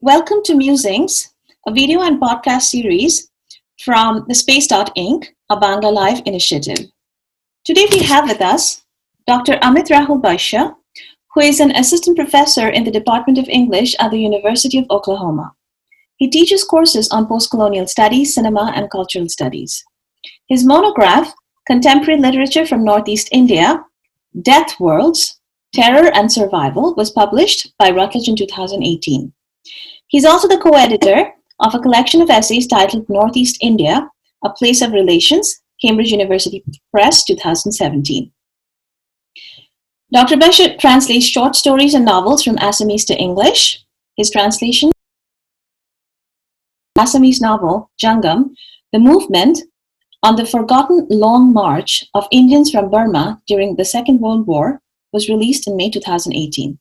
Welcome to Musings, a video and podcast series from the Space Inc., a Bangla Life initiative. Today we have with us Dr. Amit R, Baishya, who is an assistant professor in the Department of English at the University of Oklahoma. He teaches courses on postcolonial studies, cinema, and cultural studies. His monograph, Contemporary Literature from Northeast India, Deathworlds, Terror and Survival, was published by Routledge in 2018. He's also the co-editor of a collection of essays titled Northeast India, A Place of Relations, Cambridge University Press, 2017. Dr. Baishya translates short stories and novels from Assamese to English. His translation of Assamese novel, Jangam, The Movement on the Forgotten Long March of Indians from Burma during the Second World War, was released in May 2018.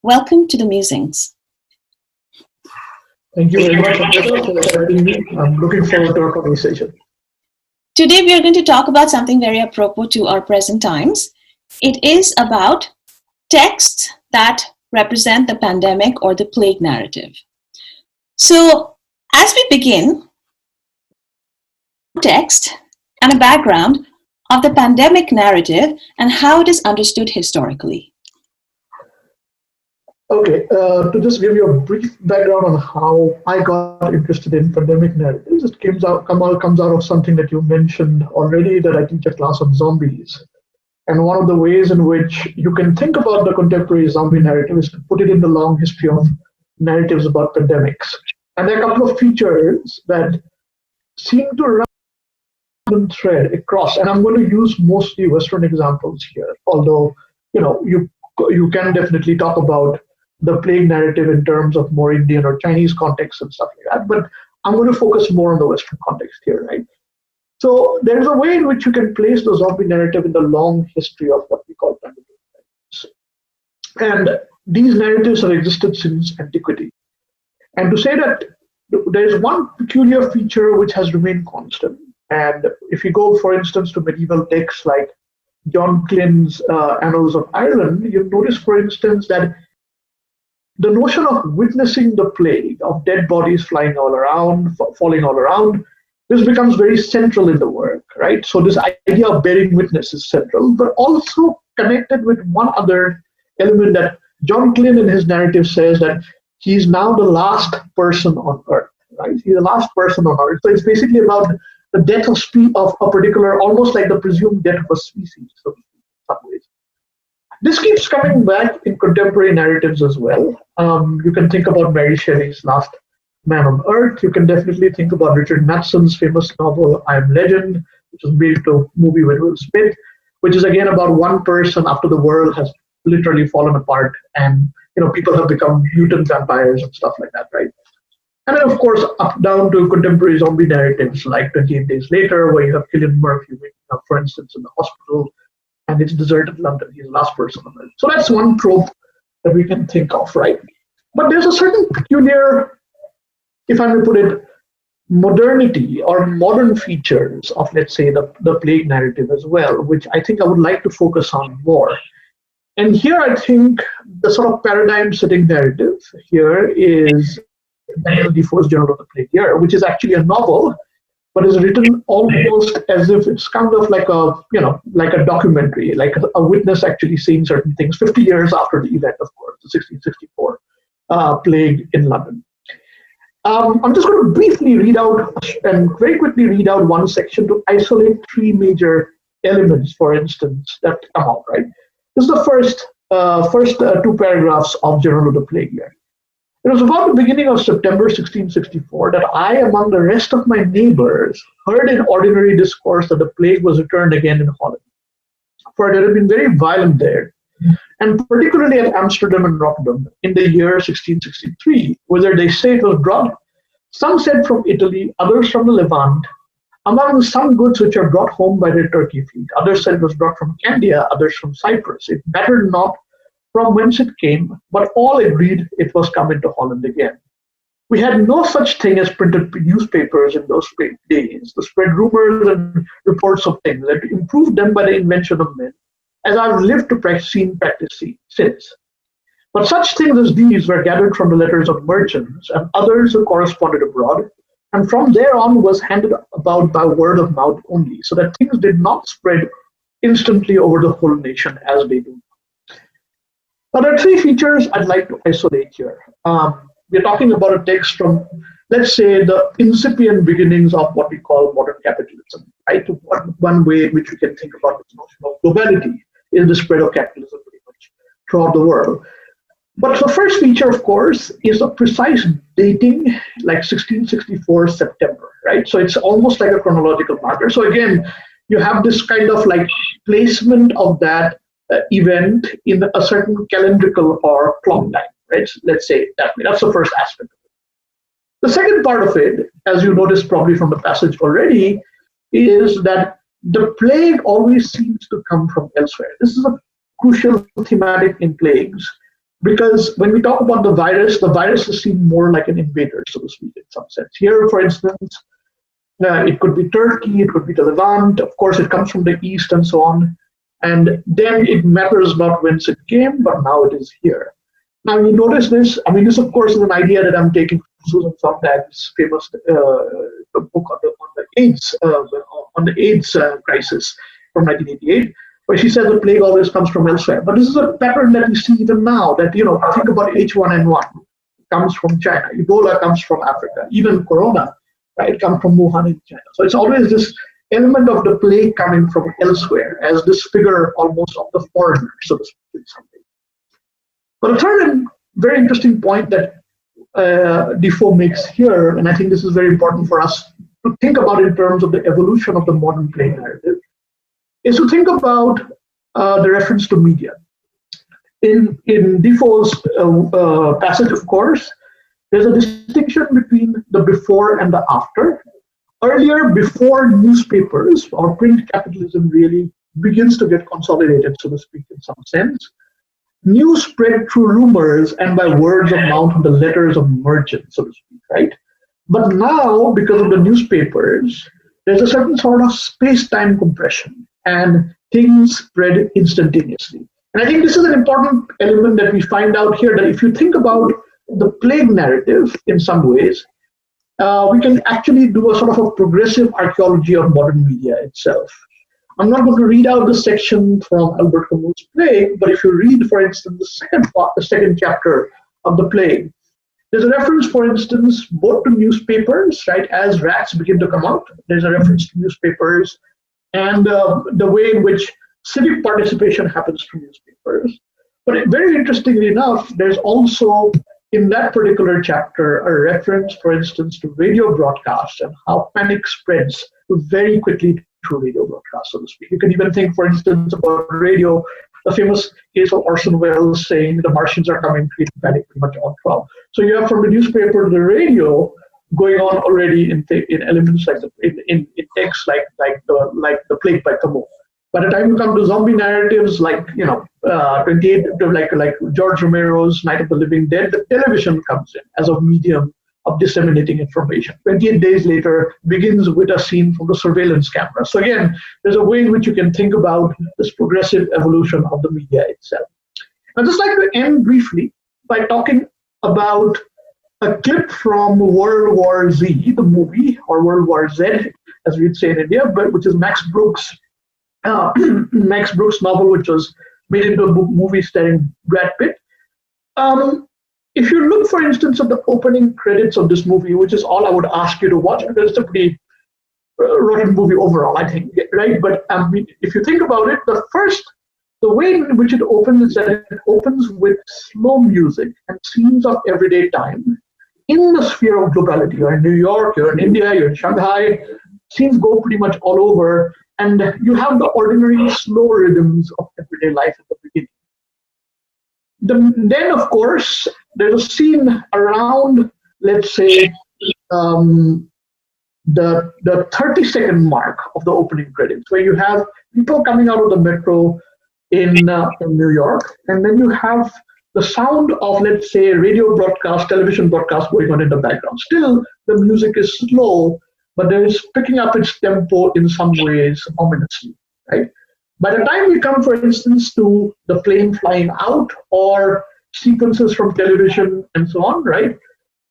Welcome to the Musings. Thank you very much, Professor, for having me. I'm looking forward to our conversation. Today we are going to talk about something very apropos to our present times. It is about texts that represent the pandemic or the plague narrative. So, as we begin, text and a background of the pandemic narrative and how it is understood historically. Okay, to just give you a brief background on how I got interested in pandemic narratives, it comes out of something that you mentioned already, that I teach a class on zombies. And one of the ways in which you can think about the contemporary zombie narrative is to put it in the long history of narratives about pandemics. And there are a couple of features that seem to run thread across, and I'm going to use mostly Western examples here, although you can definitely talk about the plague narrative in terms of more Indian or Chinese context and stuff like that, but I'm going to focus more on the Western context here, right? So there's a way in which you can place the zombie narrative in the long history of what we call pandemic narratives. And these narratives have existed since antiquity. And to say that there's one peculiar feature which has remained constant, and if you go, for instance, to medieval texts like John Clyne's Annals of Ireland, you'll notice, for instance, that the notion of witnessing the plague, of dead bodies flying all around, falling all around, this becomes very central in the work, right? So this idea of bearing witness is central, but also connected with one other element that John Clyne in his narrative says that he's now the last person on Earth, right? He's the last person on Earth. So it's basically about the death of a particular, almost like the presumed death of a species, so in some ways. This keeps coming back in contemporary narratives as well. You can think about Mary Shelley's Last Man on Earth. You can definitely think about Richard Matheson's famous novel, I Am Legend, which was made into a movie with Will Smith, which is again about one person after the world has literally fallen apart and people have become mutant vampires and stuff like that, right? And then, of course, up down to contemporary zombie narratives like 28 Days Later, where you have Cillian Murphy waking up, for instance, in the hospital, and it's deserted London. He's the last person on Earth. So that's one trope that we can think of, right? But there's a certain peculiar, if I may put it, modernity or modern features of, let's say, the plague narrative as well, which I think I would like to focus on more. And here I think the sort of paradigm-setting narrative here is Daniel Defoe's Journal of the Plague Year, which is actually a novel, but is written almost as if it's kind of like a documentary, like a witness actually seeing certain things 50 years after the event, of course, the 1664 plague in London. I'm just going to briefly read out and very quickly read out one section to isolate three major elements, for instance, that come out, right? This is the first two paragraphs of Journal of the Plague Year. It was about the beginning of September 1664 that I, among the rest of my neighbors, heard in ordinary discourse that the plague was returned again in Holland. For it had been very violent there, and particularly at Amsterdam and Rotterdam in the year 1663, whither they say it was brought. Some said from Italy, others from the Levant, among some goods which are brought home by the Turkey fleet. Others said it was brought from Candia, others from Cyprus. It mattered not from whence it came, but all agreed it was come into Holland again. We had no such thing as printed newspapers in those days to spread rumors and reports of things, and to improve them by the invention of men, as I've lived to practice since. But such things as these were gathered from the letters of merchants and others who corresponded abroad, and from there on was handed about by word of mouth only, so that things did not spread instantly over the whole nation as they do. Now, there are three features I'd like to isolate here. We're talking about a text from, let's say, the incipient beginnings of what we call modern capitalism, right? One way in which we can think about this notion of globality is the spread of capitalism pretty much throughout the world. But the first feature, of course, is a precise dating, like 1664 September, right? So it's almost like a chronological marker. So again, you have this kind of like placement of that event in a certain calendrical or clock time, right? Let's say that way. That's the first aspect of it. The second part of it, as you noticed probably from the passage already, is that the plague always seems to come from elsewhere. This is a crucial thematic in plagues, because when we talk about the virus is seen more like an invader, so to speak, in some sense. Here, for instance, it could be Turkey, it could be the Levant, of course, it comes from the east and so on. And then it matters not whence it came, but now it is here. Now, you notice this, I mean, this, of course, is an idea that I'm taking from Susan Sontag's famous book on the AIDS crisis from 1988. Where she says the plague always comes from elsewhere. But this is a pattern that we see even now, that, think about H1N1, comes from China. Ebola comes from Africa. Even Corona, right, comes from Wuhan in China. So it's always this element of the plague coming from elsewhere as this figure almost of the foreigner, so to speak, in some way. But a third and very interesting point that Defoe makes here, and I think this is very important for us to think about in terms of the evolution of the modern plague narrative, is to think about the reference to media. In Defoe's passage, of course, there's a distinction between the before and the after. Earlier, before newspapers or print capitalism really begins to get consolidated, so to speak, in some sense, news spread through rumors and by words of mouth and the letters of merchants, so to speak, right? But now, because of the newspapers, there's a certain sort of space-time compression, and things spread instantaneously. And I think this is an important element that we find out here, that if you think about the plague narrative in some ways, we can actually do a sort of a progressive archaeology of modern media itself. I'm not going to read out the section from Albert Camus' Plague, but if you read, for instance, the second chapter of the Plague, there's a reference, for instance, both to newspapers, right? As rats begin to come out, there's a reference to newspapers and the way in which civic participation happens through newspapers. But very interestingly enough, there's also in that particular chapter a reference, for instance, to radio broadcasts and how panic spreads very quickly through radio broadcasts, so to speak. You can even think, for instance, about radio, the famous case of Orson Welles saying the Martians are coming, creating panic pretty much all throughout. So you have from the newspaper to the radio going on already in elements like in texts like the Plague by Camus. By the time you come to zombie narratives like 28, like George Romero's Night of the Living Dead, the television comes in as a medium of disseminating information. 28 days later begins with a scene from the surveillance camera. So again, there's a way in which you can think about this progressive evolution of the media itself. I'd just like to end briefly by talking about a clip from World War Z, the movie, or World War Z, as we'd say in India, but which is Max Brooks' novel, which was made into a movie starring Brad Pitt. If you look, for instance, at the opening credits of this movie, which is all I would ask you to watch, because it's a pretty rotten movie overall, I think, right? But if you think about it, the way in which it opens is that it opens with slow music and scenes of everyday time in the sphere of globality. You're in New York, you're in India, you're in Shanghai, scenes go pretty much all over, and you have the ordinary slow rhythms of everyday life at the beginning. Then, of course, there's a scene around, let's say, the 30-second mark of the opening credits, where you have people coming out of the metro in New York, and then you have the sound of, let's say, radio broadcast, television broadcast going on in the background. Still, the music is slow, but there is picking up its tempo in some ways ominously, right? By the time we come, for instance, to the plane flying out or sequences from television and so on, right?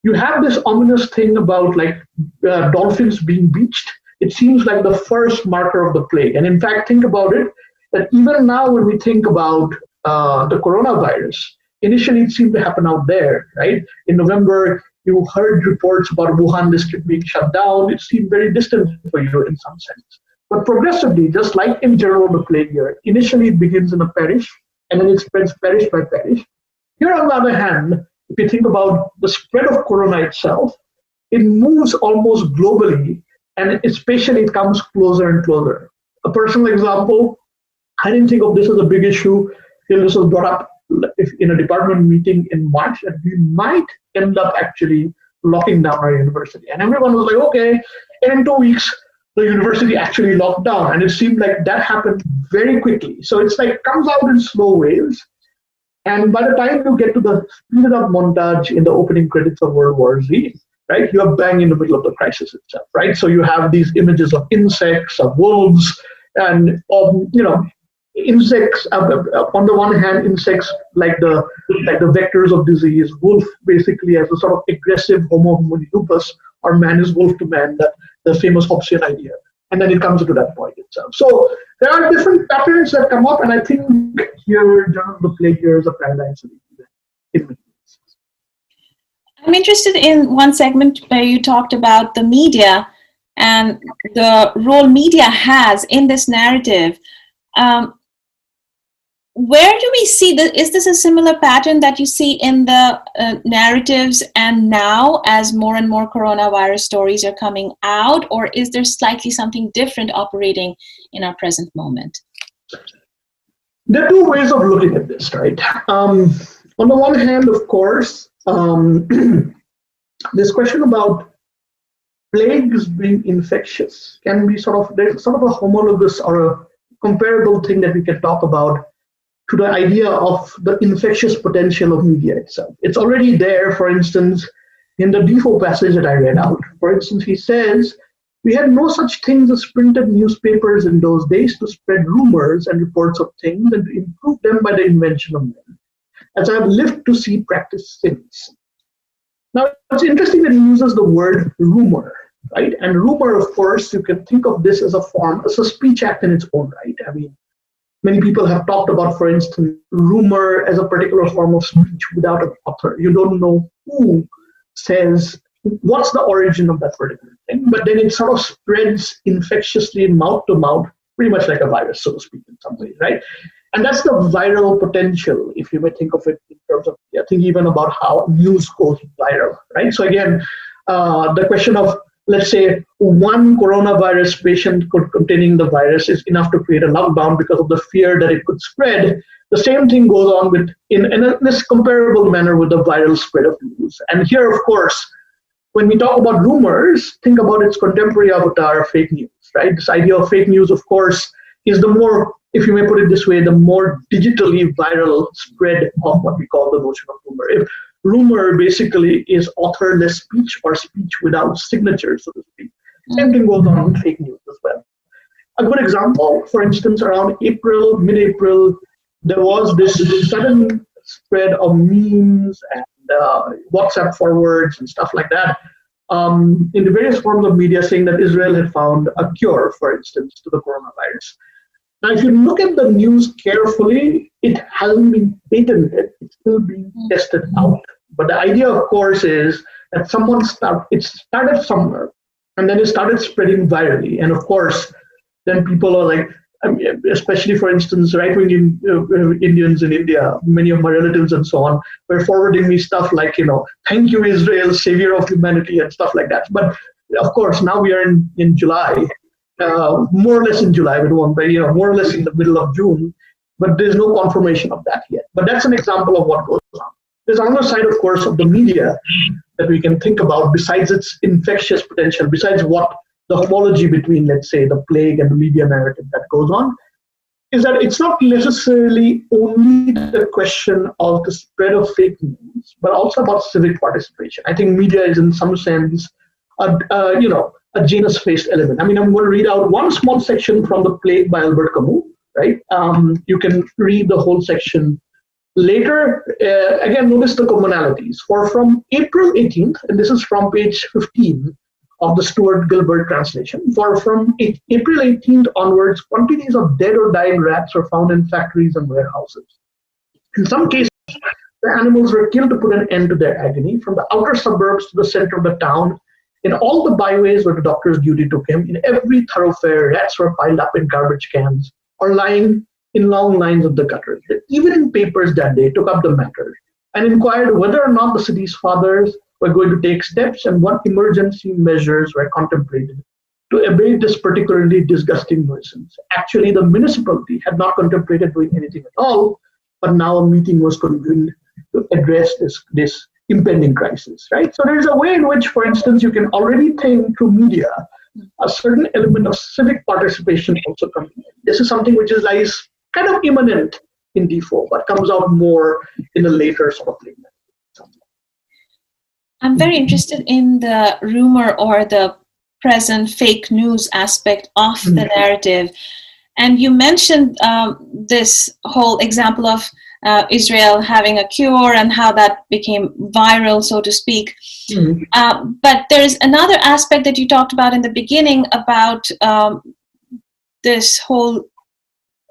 You have this ominous thing about like dolphins being beached. It seems like the first marker of the plague. And in fact, think about it, that even now when we think about the coronavirus, initially it seemed to happen out there, right? In November, you heard reports about Wuhan district being shut down. It seemed very distant for you in some sense. But progressively, just like in general the plague year, initially it begins in a parish, and then it spreads parish by parish. Here, on the other hand, if you think about the spread of corona itself, it moves almost globally, and especially it comes closer and closer. A personal example, I didn't think of this as a big issue till this was brought up in a department meeting in March, that we might end up actually locking down our university. And everyone was like, okay, and in 2 weeks, the university actually locked down. And it seemed like that happened very quickly. So it's like comes out in slow waves. And by the time you get to the speeded up montage in the opening credits of World War Z, right, you're bang in the middle of the crisis itself, right? So you have these images of insects, of wolves, and insects. On the one hand, insects like the vectors of disease. Wolf basically as a sort of aggressive Homo homini lupus, or man is wolf to man, the famous Hobbesian idea. And then it comes to that point itself. So there are different patterns that come up, and I think here, the plague here is a paradigm solution. I'm interested in one segment where you talked about the media and the role media has in this narrative. Where do we see is this a similar pattern that you see in the narratives and now as more and more coronavirus stories are coming out, or is there slightly something different operating in our present moment? There are two ways of looking at this, right? On the one hand, of course, this question about plagues being infectious can be there's sort of a homologous or a comparable thing that we can talk about to the idea of the infectious potential of media itself. It's already there, for instance, in the Defoe passage that I read out. For instance, he says, we had no such things as printed newspapers in those days to spread rumors and reports of things and to improve them by the invention of men, as I have lived to see practice since. Now, it's interesting that he uses the word rumor, right? And rumor, of course, you can think of this as a speech act in its own right. I mean, many people have talked about, for instance, rumor as a particular form of speech without an author. You don't know who says, what's the origin of that particular thing, but then it sort of spreads infectiously mouth to mouth, pretty much like a virus, so to speak, in some ways, right? And that's the viral potential, if you may think of it in terms of, think even about how news goes viral, right? So again, the question of, let's say, one coronavirus patient containing the virus is enough to create a lockdown because of the fear that it could spread. The same thing goes on in this comparable manner with the viral spread of news. And here, of course, when we talk about rumors, think about its contemporary avatar, fake news, right? This idea of fake news, of course, is the more, if you may put it this way, the more digitally viral spread of what we call the notion of rumor. If rumor basically is authorless speech or speech without signature, so to speak. Same thing goes on with fake news as well. A good example, for instance, around mid-April, there was this sudden spread of memes and WhatsApp forwards and stuff like that in the various forms of media saying that Israel had found a cure, for instance, to the coronavirus. Now, if you look at the news carefully, it hasn't been patented, it's still being tested out. But the idea, of course, is that it started somewhere, and then it started spreading virally. And of course, then people are like, especially, for instance, right-wing Indians in India, many of my relatives and so on, were forwarding me stuff like, thank you, Israel, savior of humanity, and stuff like that. But of course, now we are in July, more or less in July, more or less in the middle of June, but there's no confirmation of that yet. But that's an example of what goes on. There's another side, of course, of the media that we can think about besides its infectious potential, besides what the homology between, let's say, the plague and the media narrative that goes on, is that it's not necessarily only the question of the spread of fake news, but also about civic participation. I think media is, in some sense, a Janus-faced element. I mean, I'm going to read out one small section from The Plague by Albert Camus, right? You can read the whole section Later, again, notice the commonalities. For from April 18th, and this is from page 15 of the Stuart Gilbert translation, for from April 18th onwards, quantities of dead or dying rats were found in factories and warehouses. In some cases, the animals were killed to put an end to their agony. From the outer suburbs to the center of the town, in all the byways where the doctor's duty took him, in every thoroughfare, rats were piled up in garbage cans or lying in long lines of the gutters. The evening papers that day took up the matter and inquired whether or not the city's fathers were going to take steps and what emergency measures were contemplated to abate this particularly disgusting nuisance. Actually, the municipality had not contemplated doing anything at all, but now a meeting was convened to address this impending crisis, right? So there's a way in which, for instance, you can already think through media, a certain element of civic participation also comes in. This is something which lies kind of immanent in Defoe, but comes out more in the later sort of thing. I'm very interested in the rumor or the present fake news aspect of the narrative. And you mentioned this whole example of Israel having a cure and how that became viral, so to speak. But there's another aspect that you talked about in the beginning about this whole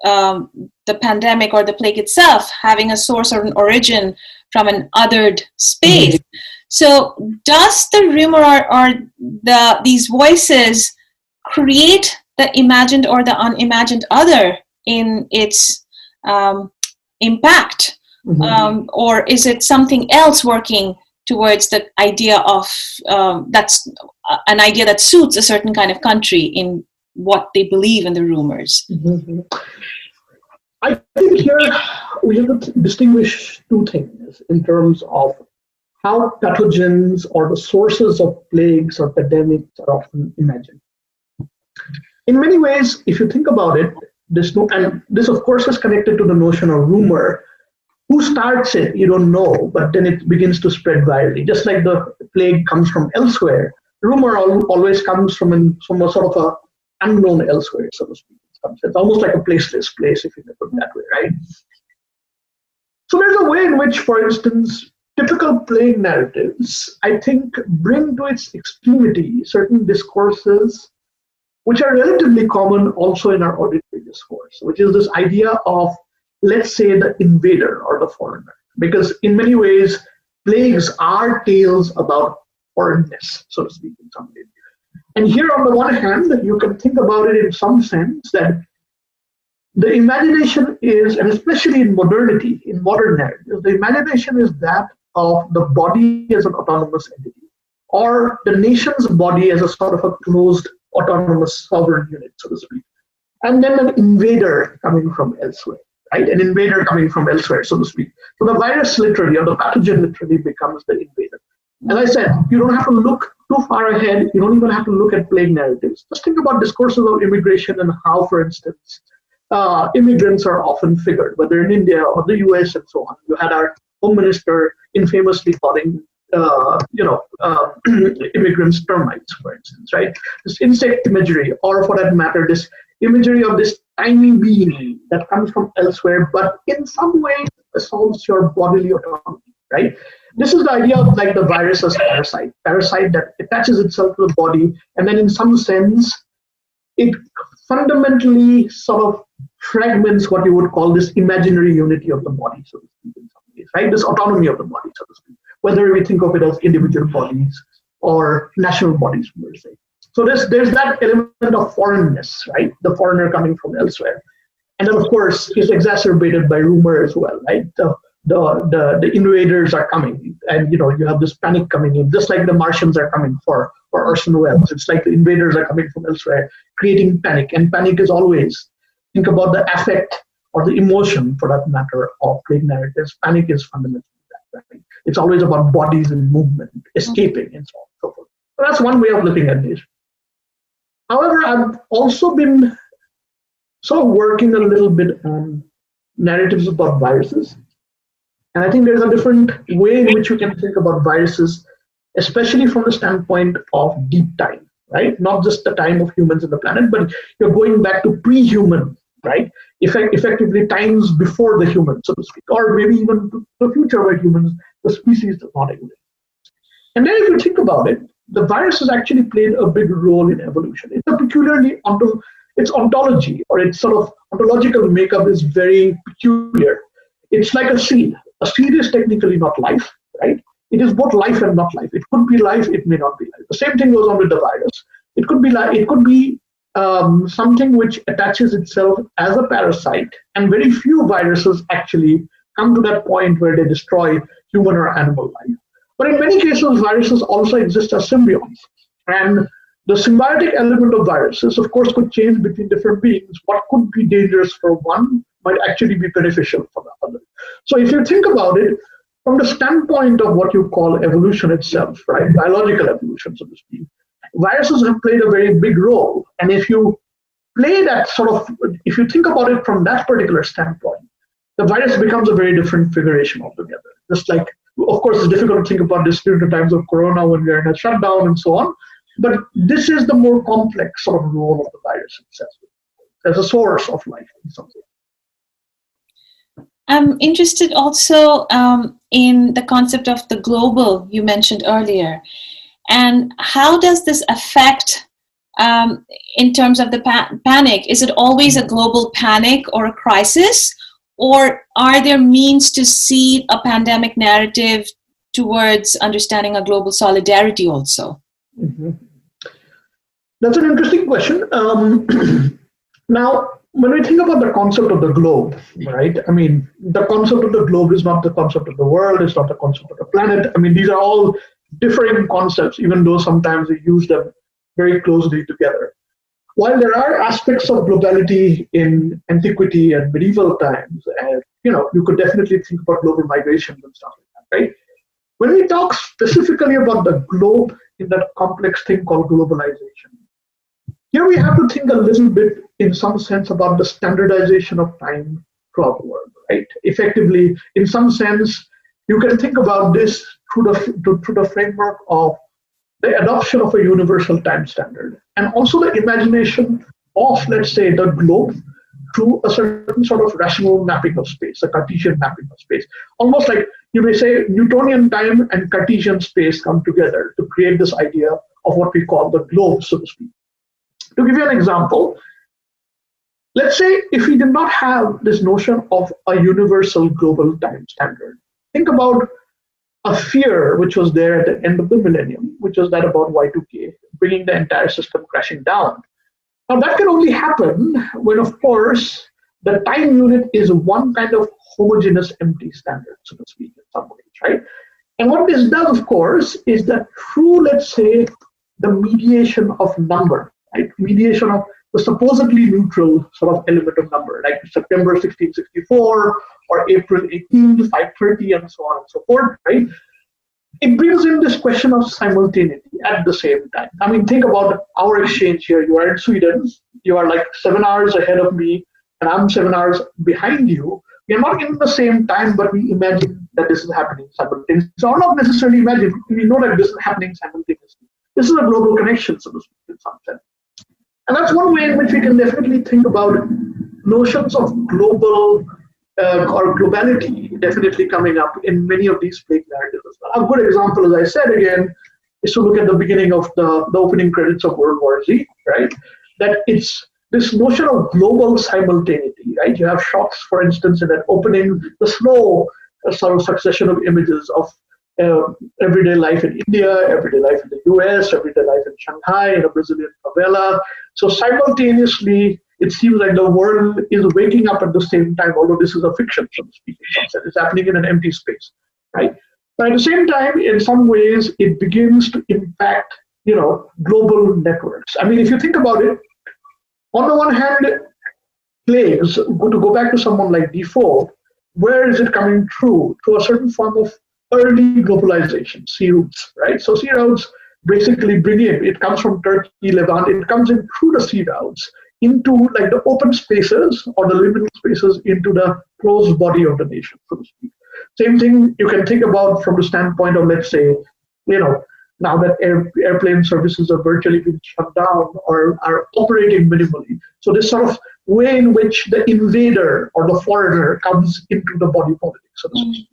the pandemic or the plague itself having a source or an origin from an othered space. So does the rumor or these voices create the imagined or the unimagined other in its impact? Or is it something else working towards the idea of that's an idea that suits a certain kind of country in what they believe in the rumors? I think here we have to distinguish two things in terms of how pathogens or the sources of plagues or pandemics are often imagined. In many ways, if you think about it, and this of course is connected to the notion of rumor. Who starts it, you don't know, but then it begins to spread virally. Just like the plague comes from elsewhere, rumor always comes from a sort of a unknown elsewhere, so to speak. It's almost like a placeless place, if you can put it that way, right? So there's a way in which, for instance, typical plague narratives, I think, bring to its extremity certain discourses which are relatively common also in our auditory discourse, which is this idea of, let's say, the invader or the foreigner. Because in many ways, plagues are tales about foreignness, so to speak, in some way. And here, on the one hand, you can think about it in some sense that the imagination is, and especially in modernity, in modern narratives, the imagination is that of the body as an autonomous entity, or the nation's body as a sort of a closed, autonomous, sovereign unit, so to speak. And then an invader coming from elsewhere, right? An invader coming from elsewhere, so to speak. So the virus literally, or the pathogen literally becomes the invader. As I said, you don't have to look too far ahead. You don't even have to look at plague narratives. Just think about discourses of immigration and how, for instance, immigrants are often figured, whether in India or the US and so on. You had our home minister infamously calling, immigrants termites, for instance, right? This insect imagery, or for that matter, this imagery of this tiny being that comes from elsewhere, but in some way assaults your bodily autonomy, right? This is the idea of like the virus as parasite that attaches itself to the body, and then in some sense, it fundamentally sort of fragments what you would call this imaginary unity of the body, so to speak, in some ways, right? This autonomy of the body, so to speak, whether we think of it as individual bodies or national bodies, we say. So there's that element of foreignness, right? The foreigner coming from elsewhere. And then, of course, is exacerbated by rumor as well, right? The invaders are coming, and you have this panic coming in, just like the Martians are coming for Orson Welles. It's like the invaders are coming from elsewhere, creating panic. And panic is always, think about the affect or the emotion, for that matter, of plague narratives. Panic is fundamentally that, right? It's always about bodies and movement, escaping, and so on and so forth. So that's one way of looking at this. However, I've also been sort of working a little bit on narratives about viruses. And I think there's a different way in which you can think about viruses, especially from the standpoint of deep time, right? Not just the time of humans on the planet, but you're going back to pre-human, right? effectively times before the humans, so to speak, or maybe even the future where humans, the species does not exist. And then if you think about it, the virus has actually played a big role in evolution. It's a peculiarly its ontology or its sort of ontological makeup is very peculiar. It's like a seed. A seed is technically not life, right? It is both life and not life. It could be life, it may not be life. The same thing goes on with the virus. It could be like, it could be something which attaches itself as a parasite, and very few viruses actually come to that point where they destroy human or animal life. But in many cases, viruses also exist as symbionts. And the symbiotic element of viruses, of course, could change between different beings. What could be dangerous for one might actually be beneficial for the other. So if you think about it, from the standpoint of what you call evolution itself, right, biological evolution, so to speak, viruses have played a very big role. And if you play that sort of, if you think about it from that particular standpoint, the virus becomes a very different configuration altogether. Just like, of course, it's difficult to think about this during the times of Corona when we're in a shutdown and so on. But this is the more complex sort of role of the virus itself as a source of life in some way. I'm interested also in the concept of the global you mentioned earlier. And how does this affect in terms of the panic? Is it always a global panic or a crisis? Or are there means to see a pandemic narrative towards understanding a global solidarity also? Mm-hmm. That's an interesting question. Now, when we think about the concept of the globe, right? I mean, the concept of the globe is not the concept of the world, it's not the concept of the planet. I mean, these are all differing concepts, even though sometimes we use them very closely together. While there are aspects of globality in antiquity and medieval times, and you could definitely think about global migrations and stuff like that, right? When we talk specifically about the globe in that complex thing called globalization, here we have to think a little bit, in some sense, about the standardization of time throughout the world, right? Effectively, in some sense, you can think about this through the framework of the adoption of a universal time standard, and also the imagination of, let's say, the globe through a certain sort of rational mapping of space, a Cartesian mapping of space. Almost like you may say Newtonian time and Cartesian space come together to create this idea of what we call the globe, so to speak. To give you an example, let's say if we did not have this notion of a universal global time standard, think about a fear which was there at the end of the millennium, which was that about Y2K, bringing the entire system crashing down. Now that can only happen when, of course, the time unit is one kind of homogeneous empty standard, so to speak, in some ways, right? And what this does, of course, is that through, let's say, the mediation of number, right? Mediation of the supposedly neutral sort of element of number, like September 1664 or April 18, 530, and so on and so forth, right? It brings in this question of simultaneity at the same time. I mean, think about our exchange here. You are in Sweden, you are like 7 hours ahead of me, and I'm 7 hours behind you. We are not in the same time, but we imagine that this is happening simultaneously. So, not necessarily imagine, we know that this is happening simultaneously. This is a global connection, so to speak, in some sense. And that's one way in which we can definitely think about notions of global or globality definitely coming up in many of these plague narratives as well. A good example, as I said again, is to look at the beginning of the opening credits of World War Z, right? That it's this notion of global simultaneity, right? You have shots, for instance, in that opening, the slow sort of succession of images of everyday life in India, everyday life in the US, everyday life in Shanghai, in a Brazilian favela. So simultaneously, it seems like the world is waking up at the same time, although this is a fiction, so to speak, in some sense. It's happening in an empty space, right? But at the same time, in some ways, it begins to impact, global networks. I mean, if you think about it, on the one hand, plagues, to go back to someone like Defoe, where is it coming through? Through a certain form of early globalization, sea routes, right? So sea routes basically bring in, it comes from Turkey, Levant, it comes in through the sea routes into like the open spaces or the liminal spaces into the closed body of the nation, so to speak. Same thing you can think about from the standpoint of, let's say, now that airplane services are virtually being shut down or are operating minimally. So this sort of way in which the invader or the foreigner comes into the body politic, so to speak.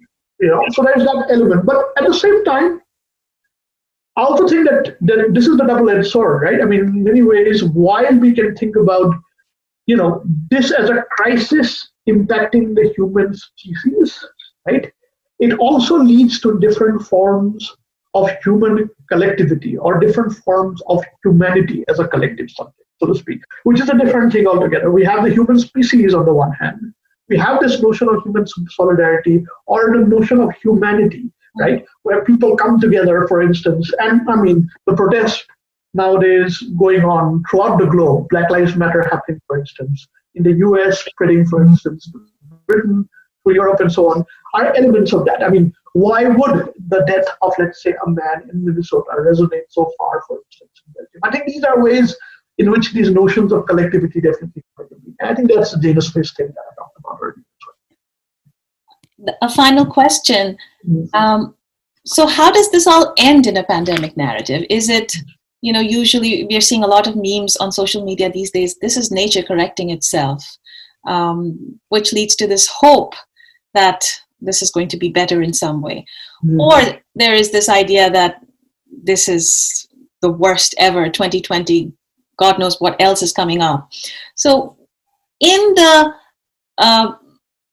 So there's that element. But at the same time, I also think that this is the double-edged sword, right? I mean, in many ways, while we can think about, this as a crisis impacting the human species, right? It also leads to different forms of human collectivity or different forms of humanity as a collective subject, so to speak, which is a different thing altogether. We have the human species on the one hand. We have this notion of human solidarity or the notion of humanity, right? Where people come together, for instance, and I mean, the protest nowadays going on throughout the globe, Black Lives Matter happening, for instance, in the US spreading, for instance, to Britain, to Europe and so on, are elements of that. I mean, why would the death of, let's say, a man in Minnesota resonate so far, for instance, in Belgium? I think these are ways in which these notions of collectivity definitely come to be. And I think that's the Janus Face thing that I talked about earlier. A final question. So how does this all end in a pandemic narrative? Is it, usually we're seeing a lot of memes on social media these days. This is nature correcting itself, which leads to this hope that this is going to be better in some way. Or there is this idea that this is the worst ever, 2020, God knows what else is coming up. So in the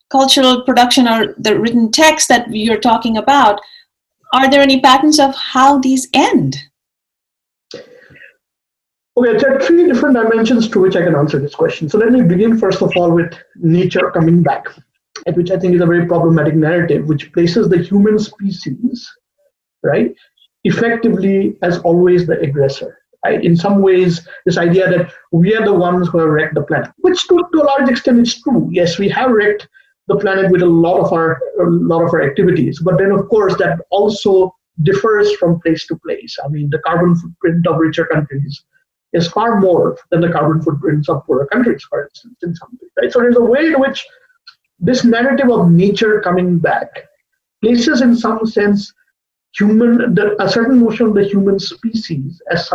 cultural production or the written text that you're talking about, are there any patterns of how these end? Okay, there are three different dimensions to which I can answer this question. So let me begin first of all with nature coming back, which I think is a very problematic narrative, which places the human species, right, effectively as always the aggressor. Right? In some ways, this idea that we are the ones who have wrecked the planet, which to a large extent is true. Yes, we have wrecked the planet with a lot of our activities, but then of course that also differs from place to place. I mean, the carbon footprint of richer countries is far more than the carbon footprints of poorer countries, for instance, in some ways. Right? So there's a way in which this narrative of nature coming back places, in some sense, a certain notion of the human species as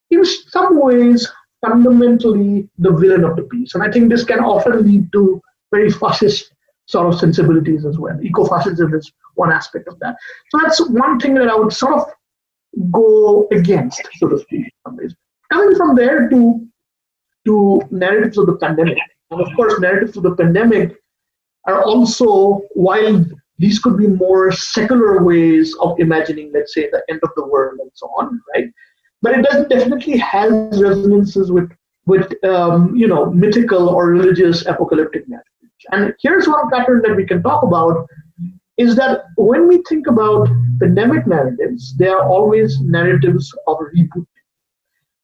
in some ways fundamentally the villain of the piece. And I think this can often lead to very fascist sort of sensibilities as well. Ecofascism is one aspect of that. So that's one thing that I would sort of go against, so to speak, in some ways. Coming from there to narratives of the pandemic. And of course, narratives of the pandemic are also, while these could be more secular ways of imagining, let's say, the end of the world and so on, right? But it definitely has resonances with mythical or religious apocalyptic narratives. And here's one pattern that we can talk about, is that when we think about pandemic narratives, they are always narratives of rebooting.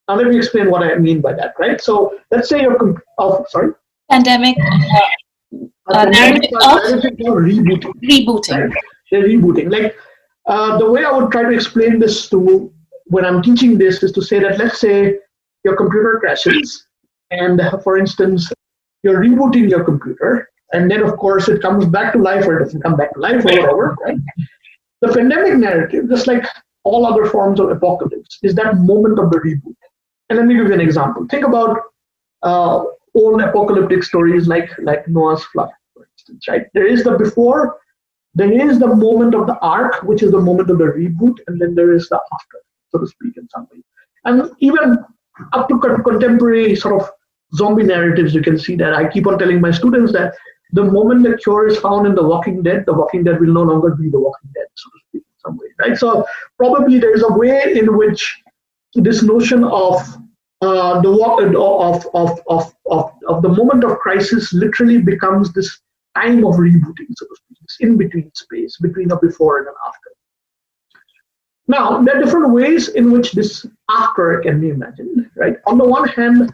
Now let me explain what I mean by that, right? So let's say pandemic narrative of rebooting. Rebooting. Right? They're rebooting. Like the way I would try to explain this to when I'm teaching this is to say that, let's say your computer crashes, and for instance, you're rebooting your computer, and then of course it comes back to life, or it doesn't come back to life, or whatever, right? The pandemic narrative, just like all other forms of apocalypse, is that moment of the reboot. And let me give you an example. Think about old apocalyptic stories like Noah's flood, for instance, right? There is the before, there is the moment of the ark, which is the moment of the reboot, and then there is the after, so to speak, in some way. And even up to contemporary sort of zombie narratives, you can see that. I keep on telling my students that the moment the cure is found in The Walking Dead will no longer be The Walking Dead, so to speak, in some way, right? So probably there is a way in which this notion of the moment of crisis literally becomes this time of rebooting, so to speak, this in-between space between a before and an after. Now, there are different ways in which this after can be imagined, right? On the one hand,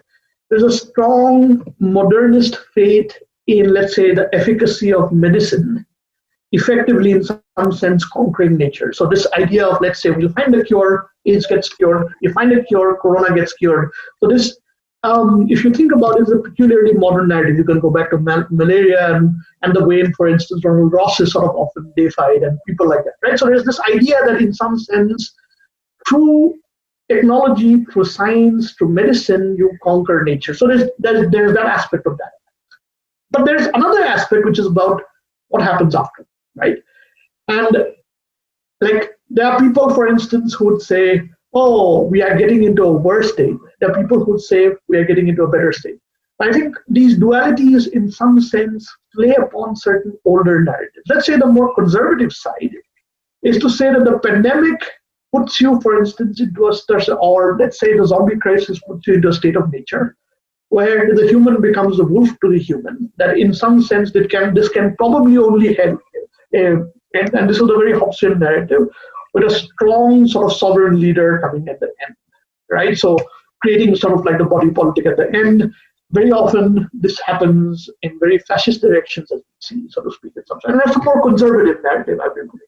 there's a strong modernist faith in, let's say, the efficacy of medicine, effectively in some sense conquering nature. So this idea of, let's say, we'll find a cure, AIDS gets cured, you find a cure, Corona gets cured. So this, if you think about it, is a peculiarly modern narrative. You can go back to malaria and the way, for instance, Ronald Ross is sort of often deified and people like that, right? So there's this idea that in some sense, through technology, through science, through medicine, you conquer nature. So there's that aspect of that. But there's another aspect which is about what happens after, right? And like there are people, for instance, who would say, oh, we are getting into a worse state. There are people who would say we are getting into a better state. I think these dualities, in some sense, play upon certain older narratives. Let's say the more conservative side is to say that the pandemic puts you, for instance, into a, or let's say the zombie crisis puts you into a state of nature, where the human becomes the wolf to the human. That in some sense, this can probably only help. And this is a very Hobbesian narrative, with a strong sort of sovereign leader coming at the end, right? So creating sort of like the body politic at the end. Very often this happens in very fascist directions, as we see, so to speak. And that's a more conservative narrative I've been putting.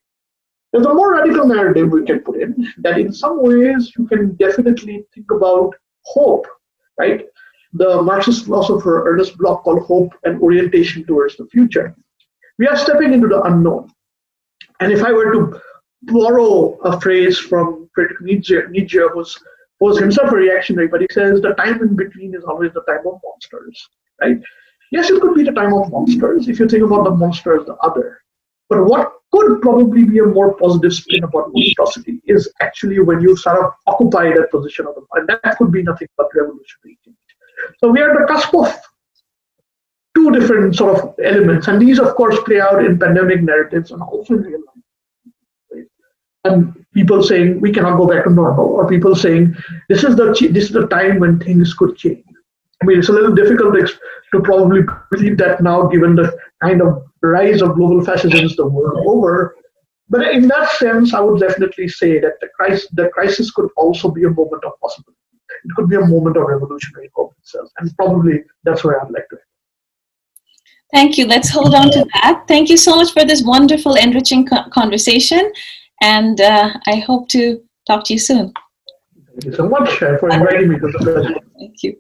There's a more radical narrative we can put in, that in some ways you can definitely think about hope, right? The Marxist philosopher Ernest Bloch called hope an orientation towards the future. We are stepping into the unknown. And if I were to borrow a phrase from Friedrich Nietzsche, who was himself a reactionary, but he says the time in between is always the time of monsters, right? Yes, it could be the time of monsters if you think about the monster as the other. But what could probably be a more positive spin about monstrosity is actually when you sort of occupy that position of the, and that could be nothing but revolutionary change. So we are at the cusp of two different sort of elements, and these, of course, play out in pandemic narratives and also in real life. Right? And people saying we cannot go back to normal, or people saying this is the time when things could change. I mean, it's a little difficult to probably believe that now, given the kind of rise of global fascism the world over. But in that sense, I would definitely say that the crisis could also be a moment of possibility. It could be a moment of revolutionary hope itself, and probably that's where I'd like to. Thank you. Let's hold on to that. Thank you so much for this wonderful, enriching conversation. And I hope to talk to you soon. Thank you so much for inviting me to the pleasure. Thank you.